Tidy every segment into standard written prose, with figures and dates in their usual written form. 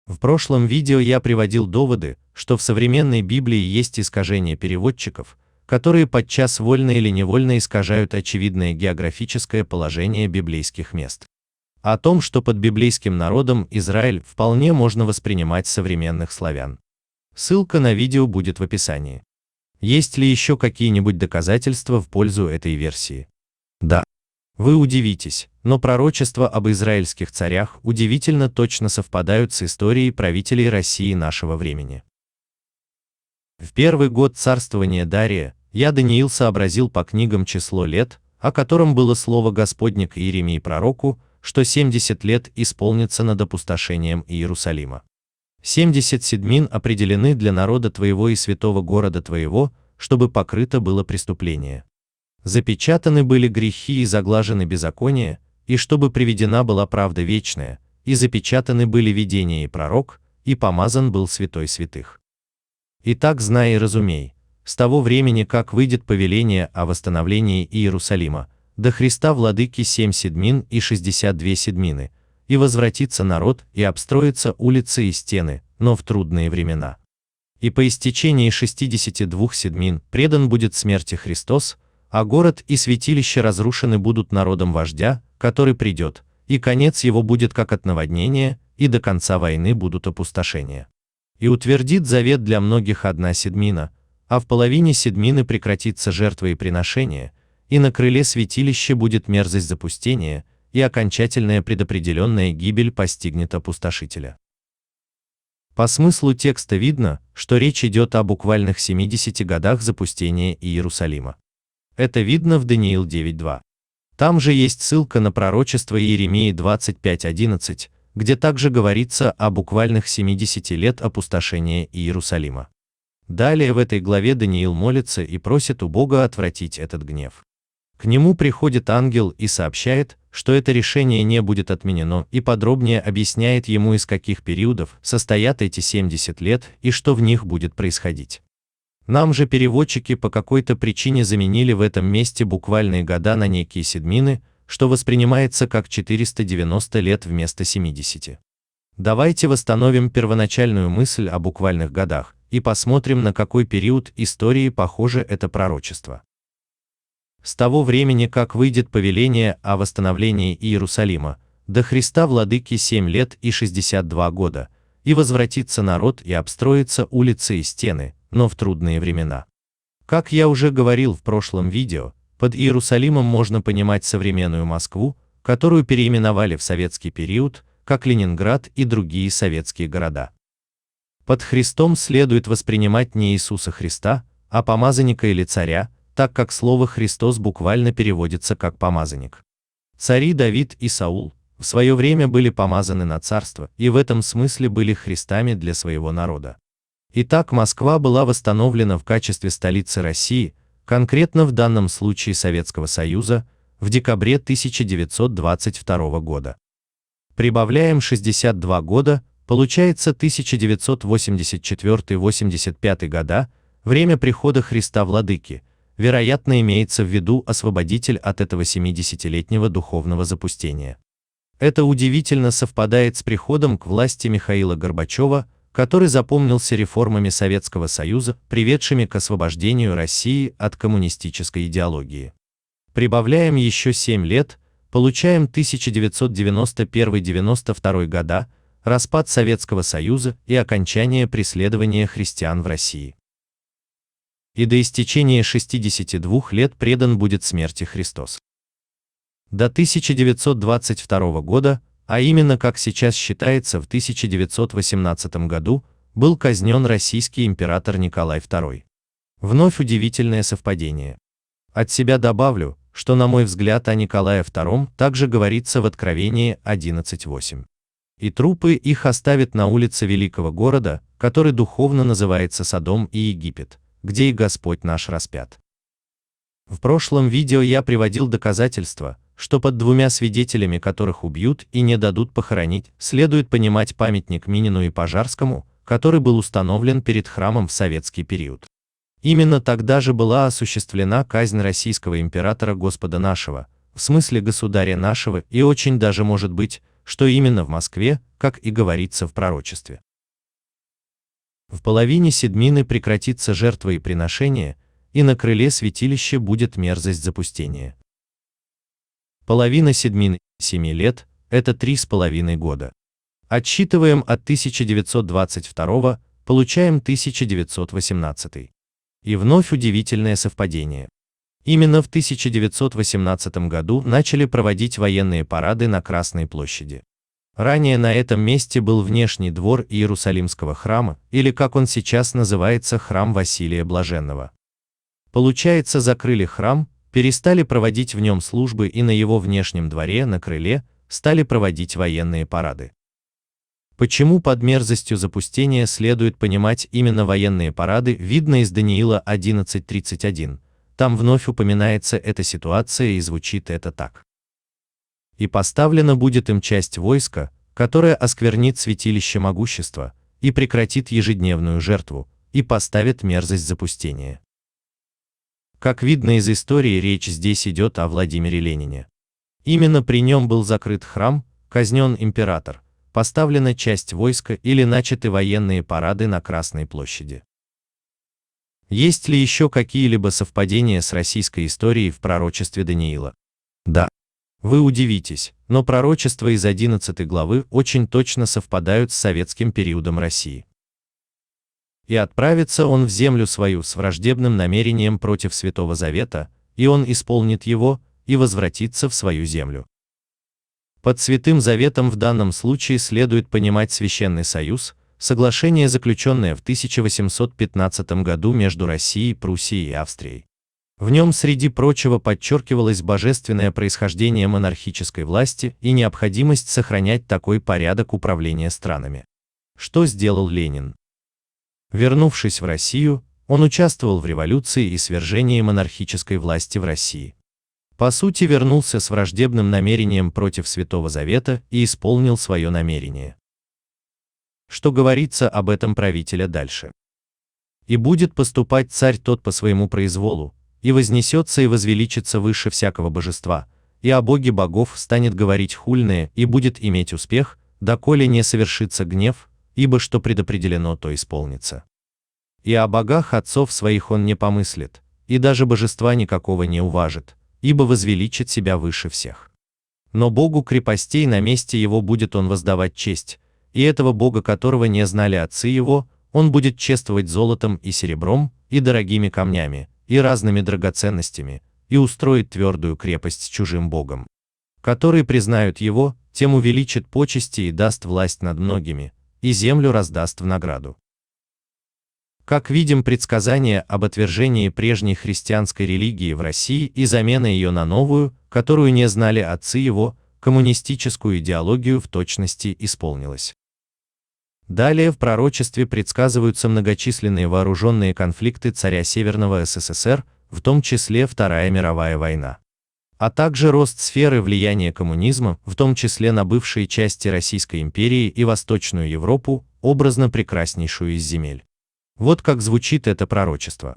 В прошлом видео я приводил доводы, что в современной Библии есть искажения переводчиков, которые подчас вольно или невольно искажают очевидное географическое положение библейских мест. О том, что под библейским народом Израиль вполне можно воспринимать современных славян. Ссылка на видео будет в описании. Есть ли еще какие-нибудь доказательства в пользу этой версии? Да. Вы удивитесь, но пророчества об израильских царях удивительно точно совпадают с историей правителей России нашего времени. В первый год царствования Дария я, Даниил, сообразил по книгам число лет, о котором было слово Господне к Иеремии пророку, что 70 лет исполнится над опустошением Иерусалима. 70 седмин определены для народа твоего и святого города твоего, чтобы покрыто было преступление. Запечатаны были грехи и заглажены беззакония, и чтобы приведена была правда вечная, и запечатаны были видения и пророк, и помазан был святой святых. Итак, знай и разумей, с того времени, как выйдет повеление о восстановлении Иерусалима, до Христа владыки 7 седмин и 62 седмины, и возвратится народ и обстроятся улицы и стены, но в трудные времена. И по истечении 62 седмин предан будет смерти Христос, а город и святилище разрушены будут народом вождя, который придет, и конец его будет как от наводнения, и до конца войны будут опустошения. И утвердит завет для многих 1 седмина, а в половине седмины прекратится жертва и приношение, и на крыле святилища будет мерзость запустения, и окончательная предопределенная гибель постигнет опустошителя. По смыслу текста видно, что речь идет о буквальных 70 годах запустения Иерусалима. Это видно в Даниил 9:2. Там же есть ссылка на пророчество Иеремии 25:11, где также говорится о буквальных 70 лет опустошения Иерусалима. Далее в этой главе Даниил молится и просит у Бога отвратить этот гнев. К нему приходит ангел и сообщает, что это решение не будет отменено, и подробнее объясняет ему, из каких периодов состоят эти 70 лет и что в них будет происходить. Нам же переводчики по какой-то причине заменили в этом месте буквальные года на некие седмины, что воспринимается как 490 лет вместо 70. Давайте восстановим первоначальную мысль о буквальных годах и посмотрим, на какой период истории похоже это пророчество. С того времени, как выйдет повеление о восстановлении Иерусалима, до Христа владыки 7 лет и 62 года, и возвратится народ и обстроятся улицы и стены, но в трудные времена. Как я уже говорил в прошлом видео, под Иерусалимом можно понимать современную Москву, которую переименовали в советский период, как Ленинград и другие советские города. Под Христом следует воспринимать не Иисуса Христа, а помазанника или царя, так как слово «Христос» буквально переводится как «помазанник». Цари Давид и Саул в свое время были помазаны на царство и в этом смысле были Христами для своего народа. Итак, Москва была восстановлена в качестве столицы России, конкретно в данном случае Советского Союза, в декабре 1922 года. Прибавляем 62 года, получается 1984-85 года, время прихода Христа Владыки. Вероятно, имеется в виду освободитель от этого 70-летнего духовного запустения. Это удивительно совпадает с приходом к власти Михаила Горбачева, который запомнился реформами Советского Союза, приведшими к освобождению России от коммунистической идеологии. Прибавляем еще 7 лет, получаем 1991-92 года, распад Советского Союза и окончание преследования христиан в России. И до истечения 62 лет предан будет смерти Христос. До 1922 года, а именно как сейчас считается в 1918 году, был казнен российский император Николай II. Вновь удивительное совпадение. От себя добавлю, что на мой взгляд о Николае II также говорится в Откровении 11:8. И трупы их оставят на улице великого города, который духовно называется Содом и Египет, где и Господь наш распят. В прошлом видео я приводил доказательства, что под двумя свидетелями, которых убьют и не дадут похоронить, следует понимать памятник Минину и Пожарскому, который был установлен перед храмом в советский период. Именно тогда же была осуществлена казнь российского императора Господа нашего, в смысле государя нашего, и очень даже может быть, что именно в Москве, как и говорится в пророчестве. В половине седмины прекратится жертва и приношение, и на крыле святилища будет мерзость запустения. Половина седмины 7 лет – это 3,5 года. Отсчитываем от 1922, получаем 1918. И вновь удивительное совпадение. Именно в 1918 году начали проводить военные парады на Красной площади. Ранее на этом месте был внешний двор Иерусалимского храма, или как он сейчас называется, храм Василия Блаженного. Получается, закрыли храм, перестали проводить в нем службы, и на его внешнем дворе, на крыле, стали проводить военные парады. Почему под мерзостью запустения следует понимать именно военные парады, видно из Даниила 11:31. Там вновь упоминается эта ситуация, и звучит это так. «И поставлена будет им часть войска, которая осквернит святилище могущества, и прекратит ежедневную жертву, и поставит мерзость запустения». Как видно из истории, речь здесь идет о Владимире Ленине. Именно при нем был закрыт храм, казнен император, поставлена часть войска или начаты военные парады на Красной площади. Есть ли еще какие-либо совпадения с российской историей в пророчестве Даниила? Да. Вы удивитесь, но пророчества из 11 главы очень точно совпадают с советским периодом России. «И отправится он в землю свою с враждебным намерением против Святого Завета, и он исполнит его, и возвратится в свою землю». Под Святым Заветом в данном случае следует понимать Священный Союз, соглашение, заключенное в 1815 году между Россией, Пруссией и Австрией. В нем, среди прочего, подчеркивалось божественное происхождение монархической власти и необходимость сохранять такой порядок управления странами. Что сделал Ленин? Вернувшись в Россию, он участвовал в революции и свержении монархической власти в России. По сути, вернулся с враждебным намерением против Святого Завета и исполнил свое намерение. Что говорится об этом правителя дальше? «И будет поступать царь тот по своему произволу, и вознесется и возвеличится выше всякого божества, и о Боге богов станет говорить хульное, и будет иметь успех, доколе не совершится гнев, ибо что предопределено, то исполнится. И о богах отцов своих он не помыслит, и даже божества никакого не уважит, ибо возвеличит себя выше всех. Но Богу крепостей на месте его будет он воздавать честь, и этого Бога, которого не знали отцы его, он будет чествовать золотом и серебром, и дорогими камнями, и разными драгоценностями, и устроит твердую крепость с чужим Богом. Которые признают его, тем увеличит почести и даст власть над многими, и землю раздаст в награду». Как видим, предсказание об отвержении прежней христианской религии в России и замена ее на новую, которую не знали отцы его, коммунистическую идеологию, в точности исполнилось. Далее в пророчестве предсказываются многочисленные вооруженные конфликты царя Северного СССР, в том числе Вторая мировая война, а также рост сферы влияния коммунизма, в том числе на бывшие части Российской империи и Восточную Европу, образно прекраснейшую из земель. Вот как звучит это пророчество.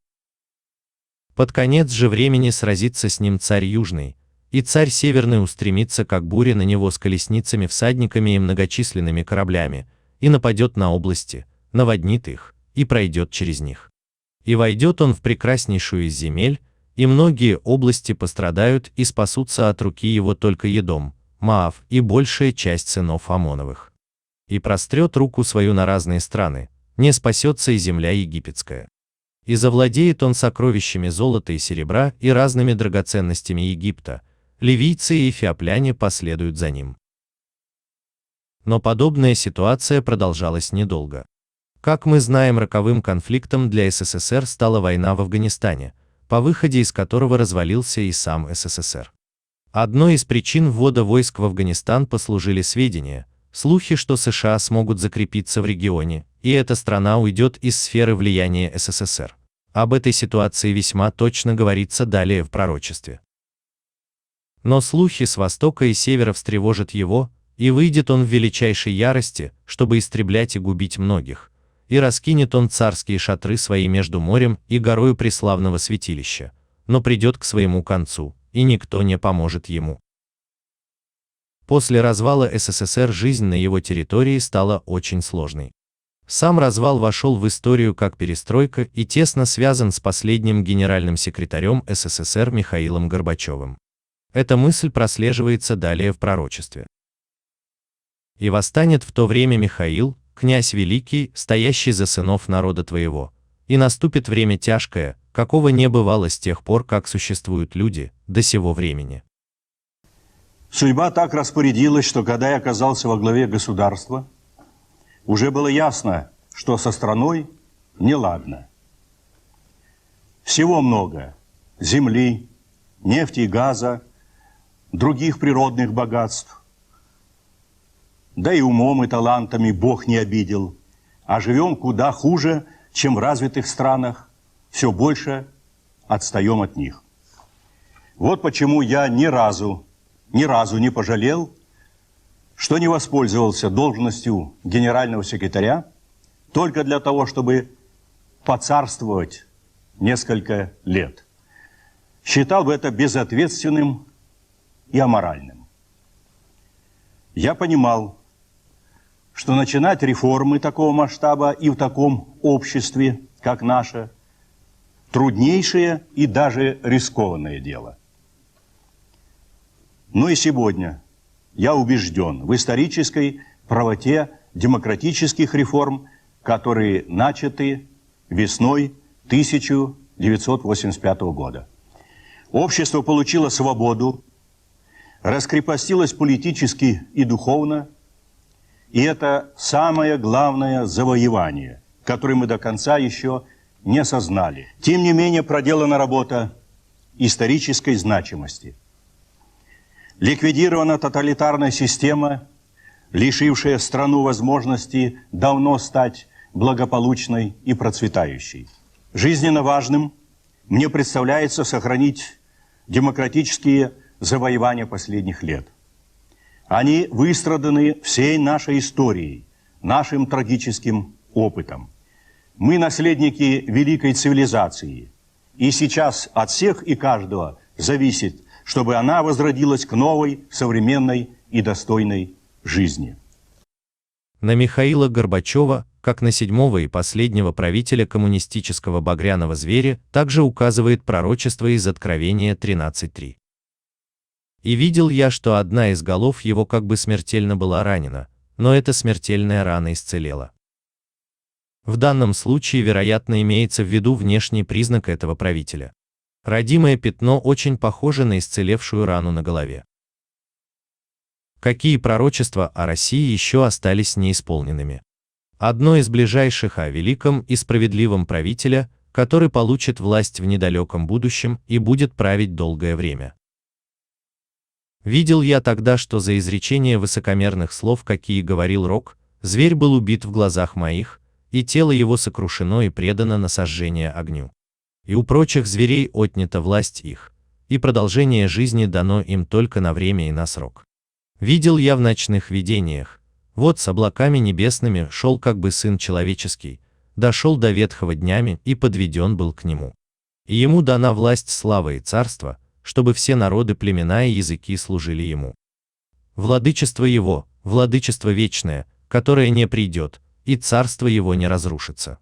«Под конец же времени сразится с ним царь Южный, и царь Северный устремится, как буря, на него с колесницами, всадниками и многочисленными кораблями, и нападет на области, наводнит их, и пройдет через них. И войдет он в прекраснейшую из земель, и многие области пострадают и спасутся от руки его только Едом, Моав и большая часть сынов Амоновых. И прострет руку свою на разные страны, не спасется и земля египетская. И завладеет он сокровищами золота и серебра и разными драгоценностями Египта, ливийцы и эфиопляне последуют за ним». Но подобная ситуация продолжалась недолго. Как мы знаем, роковым конфликтом для СССР стала война в Афганистане, по выходе из которого развалился и сам СССР. Одной из причин ввода войск в Афганистан послужили сведения, слухи, что США смогут закрепиться в регионе, и эта страна уйдет из сферы влияния СССР. Об этой ситуации весьма точно говорится далее в пророчестве. «Но слухи с востока и севера встревожат его, и выйдет он в величайшей ярости, чтобы истреблять и губить многих, и раскинет он царские шатры свои между морем и горою преславного святилища, но придет к своему концу, и никто не поможет ему». После развала СССР жизнь на его территории стала очень сложной. Сам развал вошел в историю как перестройка и тесно связан с последним генеральным секретарем СССР Михаилом Горбачевым. Эта мысль прослеживается далее в пророчестве. «И восстанет в то время Михаил, князь великий, стоящий за сынов народа твоего, и наступит время тяжкое, какого не бывало с тех пор, как существуют люди, до сего времени». Судьба так распорядилась, что когда я оказался во главе государства, уже было ясно, что со страной неладно. Всего много – земли, нефти и газа, других природных богатств. Да и умом и талантами Бог не обидел, а живем куда хуже, чем в развитых странах, все больше отстаем от них. Вот почему я ни разу не пожалел, что не воспользовался должностью генерального секретаря только для того, чтобы поцарствовать несколько лет. Считал бы это безответственным и аморальным. Я понимал, что начинать реформы такого масштаба и в таком обществе, как наше, труднейшее и даже рискованное дело. Но и сегодня я убежден в исторической правоте демократических реформ, которые начаты весной 1985 года. Общество получило свободу, раскрепостилось политически и духовно, и это самое главное завоевание, которое мы до конца еще не осознали. Тем не менее, проделана работа исторической значимости. Ликвидирована тоталитарная система, лишившая страну возможности давно стать благополучной и процветающей. Жизненно важным мне представляется сохранить демократические завоевания последних лет. Они выстраданы всей нашей историей, нашим трагическим опытом. Мы наследники великой цивилизации, и сейчас от всех и каждого зависит, чтобы она возродилась к новой, современной и достойной жизни. На Михаила Горбачева, как на седьмого и последнего правителя коммунистического багряного зверя, также указывает пророчество из Откровения 13:3. «И видел я, что одна из голов его как бы смертельно была ранена, но эта смертельная рана исцелела». В данном случае, вероятно, имеется в виду внешний признак этого правителя. Родимое пятно очень похоже на исцелевшую рану на голове. Какие пророчества о России еще остались неисполненными? Одно из ближайших о великом и справедливом правителя, который получит власть в недалеком будущем и будет править долгое время. «Видел я тогда, что за изречение высокомерных слов, какие говорил Рок, зверь был убит в глазах моих, и тело его сокрушено и предано на сожжение огню. И у прочих зверей отнята власть их, и продолжение жизни дано им только на время и на срок. Видел я в ночных видениях, вот с облаками небесными шел как бы Сын Человеческий, дошел до ветхого днями и подведен был к нему. И ему дана власть, слава и царство, чтобы все народы, племена и языки служили ему. Владычество его, владычество вечное, которое не придет, и царство его не разрушится.